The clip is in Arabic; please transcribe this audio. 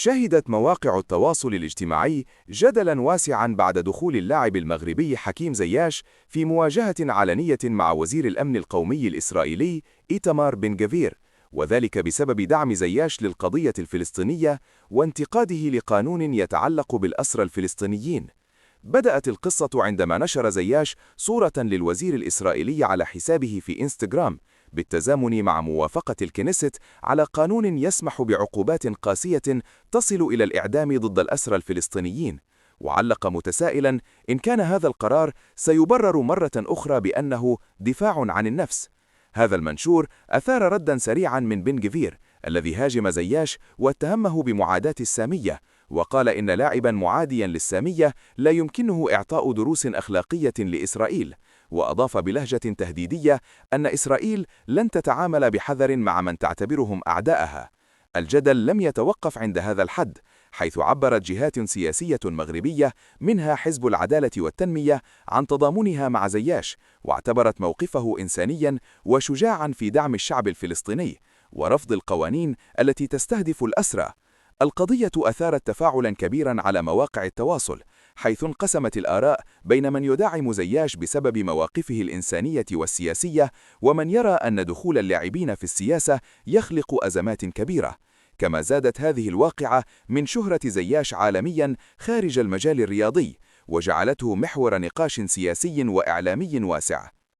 شهدت مواقع التواصل الاجتماعي جدلاً واسعاً بعد دخول اللاعب المغربي حكيم زياش في مواجهة علنية مع وزير الأمن القومي الإسرائيلي إيتمار بن جفير، وذلك بسبب دعم زياش للقضية الفلسطينية وانتقاده لقانون يتعلق بالأسرى الفلسطينيين. بدأت القصة عندما نشر زياش صورة للوزير الإسرائيلي على حسابه في إنستغرام بالتزامن مع موافقة الكنيست على قانون يسمح بعقوبات قاسية تصل إلى الإعدام ضد الأسرى الفلسطينيين، وعلق متسائلا إن كان هذا القرار سيبرر مرة أخرى بأنه دفاع عن النفس. هذا المنشور أثار ردا سريعا من بن جفير الذي هاجم زياش واتهمه بمعاداة السامية، وقال إن لاعبا معاديا للسامية لا يمكنه إعطاء دروس أخلاقية لإسرائيل، وأضاف بلهجة تهديدية أن إسرائيل لن تتعامل بحذر مع من تعتبرهم أعداءها. الجدل لم يتوقف عند هذا الحد، حيث عبرت جهات سياسية مغربية منها حزب العدالة والتنمية عن تضامنها مع زياش، واعتبرت موقفه إنسانيا وشجاعا في دعم الشعب الفلسطيني ورفض القوانين التي تستهدف الأسرى. القضية أثارت تفاعلا كبيرا على مواقع التواصل، حيث انقسمت الآراء بين من يدعم زياش بسبب مواقفه الإنسانية والسياسية، ومن يرى أن دخول اللاعبين في السياسة يخلق أزمات كبيرة. كما زادت هذه الواقعة من شهرة زياش عالميا خارج المجال الرياضي، وجعلته محور نقاش سياسي وإعلامي واسع.